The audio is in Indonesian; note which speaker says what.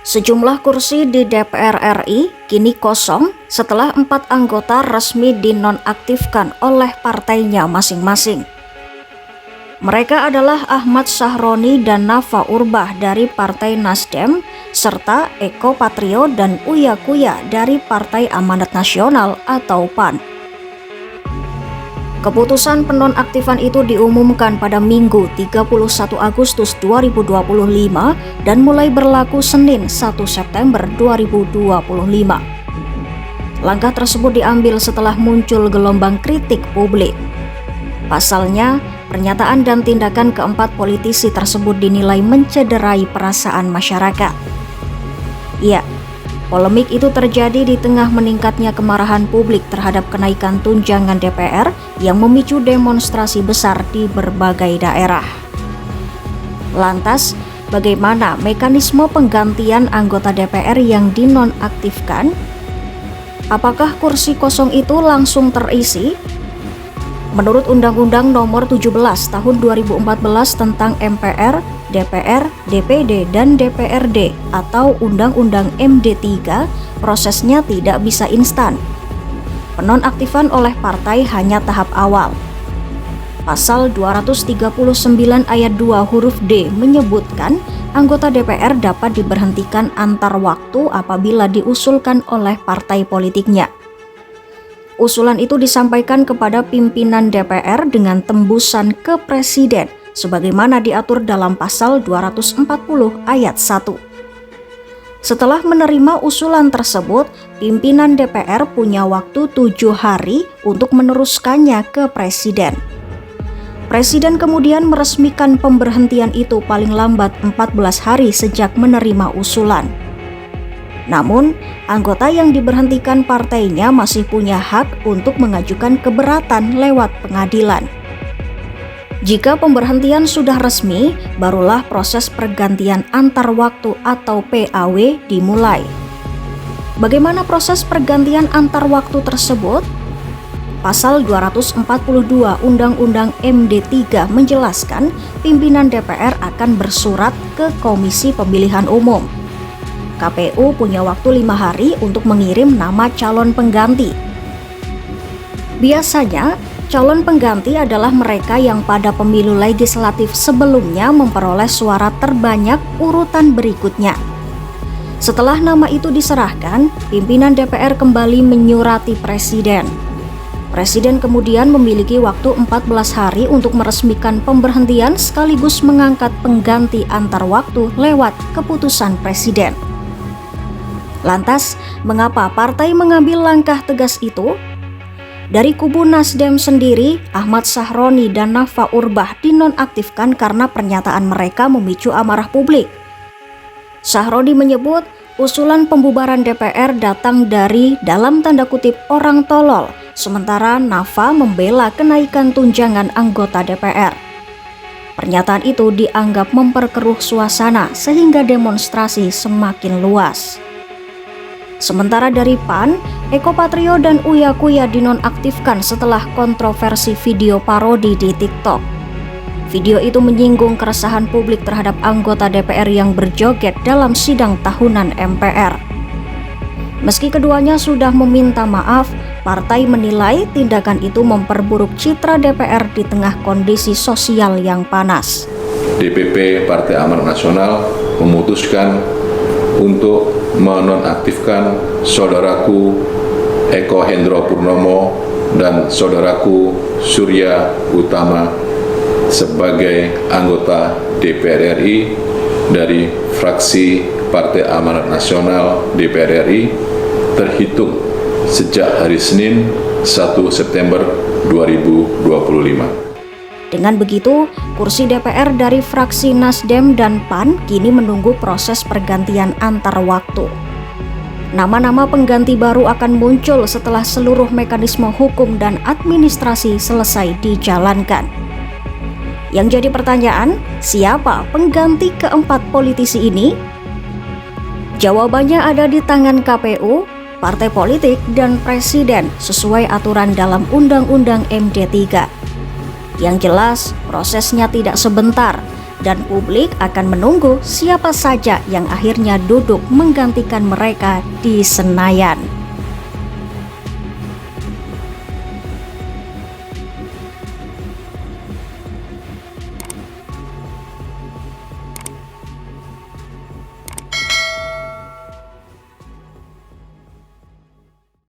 Speaker 1: Sejumlah kursi di DPR RI kini kosong setelah 4 anggota resmi dinonaktifkan oleh partainya masing-masing. Mereka adalah Ahmad Sahroni dan Nafa Urbach dari Partai Nasdem, serta Eko Patrio dan Uya Kuya dari Partai Amanat Nasional atau PAN. Keputusan penonaktifan itu diumumkan pada Minggu 31 Agustus 2025 dan mulai berlaku Senin 1 September 2025. Langkah tersebut diambil setelah muncul gelombang kritik publik. Pasalnya, pernyataan dan tindakan keempat politisi tersebut dinilai mencederai perasaan masyarakat. Ya, polemik itu terjadi di tengah meningkatnya kemarahan publik terhadap kenaikan tunjangan DPR yang memicu demonstrasi besar di berbagai daerah. Lantas, bagaimana mekanisme penggantian anggota DPR yang dinonaktifkan? Apakah kursi kosong itu langsung terisi? Menurut Undang-Undang Nomor 17 Tahun 2014 tentang MPR, DPR, DPD, dan DPRD atau Undang-Undang MD3, prosesnya tidak bisa instan. Penonaktifan oleh partai hanya tahap awal. Pasal 239 ayat 2 huruf D menyebutkan anggota DPR dapat diberhentikan antar waktu apabila diusulkan oleh partai politiknya. Usulan itu disampaikan kepada pimpinan DPR dengan tembusan ke Presiden, sebagaimana diatur dalam pasal 240 ayat 1. Setelah menerima usulan tersebut, pimpinan DPR punya waktu 7 hari untuk meneruskannya ke Presiden. Presiden kemudian meresmikan pemberhentian itu paling lambat 14 hari sejak menerima usulan. Namun, anggota yang diberhentikan partainya masih punya hak untuk mengajukan keberatan lewat pengadilan. Jika pemberhentian sudah resmi, barulah proses pergantian antar waktu atau PAW dimulai. Bagaimana proses pergantian antar waktu tersebut? Pasal 242 Undang-Undang MD3 menjelaskan pimpinan DPR akan bersurat ke Komisi Pemilihan Umum. KPU punya waktu 5 hari untuk mengirim nama calon pengganti. Biasanya, calon pengganti adalah mereka yang pada pemilu legislatif sebelumnya memperoleh suara terbanyak urutan berikutnya. Setelah nama itu diserahkan, pimpinan DPR kembali menyurati Presiden. Presiden kemudian memiliki waktu 14 hari untuk meresmikan pemberhentian sekaligus mengangkat pengganti antar waktu lewat keputusan Presiden. Lantas, mengapa partai mengambil langkah tegas itu? Dari kubu Nasdem sendiri, Ahmad Sahroni dan Nafa Urbach dinonaktifkan karena pernyataan mereka memicu amarah publik. Sahroni menyebut usulan pembubaran DPR datang dari dalam tanda kutip orang tolol, sementara Nafa membela kenaikan tunjangan anggota DPR. Pernyataan itu dianggap memperkeruh suasana sehingga demonstrasi semakin luas. Sementara dari PAN, Eko Patrio dan Uya Kuya dinonaktifkan setelah kontroversi video parodi di TikTok. Video itu menyinggung keresahan publik terhadap anggota DPR yang berjoget dalam sidang tahunan MPR. Meski keduanya sudah meminta maaf, partai menilai tindakan itu memperburuk citra DPR di tengah kondisi sosial yang panas.
Speaker 2: DPP Partai Amanat Nasional memutuskan untuk menonaktifkan saudaraku Eko Hendro Purnomo dan saudaraku Surya Utama sebagai anggota DPR RI dari fraksi Partai Amanat Nasional DPR RI terhitung sejak hari Senin 1 September 2025.
Speaker 1: Dengan begitu, kursi DPR dari fraksi Nasdem dan PAN kini menunggu proses pergantian antar waktu. Nama-nama pengganti baru akan muncul setelah seluruh mekanisme hukum dan administrasi selesai dijalankan. Yang jadi pertanyaan, siapa pengganti keempat politisi ini? Jawabannya ada di tangan KPU, partai politik, dan Presiden sesuai aturan dalam Undang-Undang MD3. Yang jelas, prosesnya tidak sebentar. dan publik akan menunggu siapa saja yang akhirnya duduk menggantikan mereka di Senayan.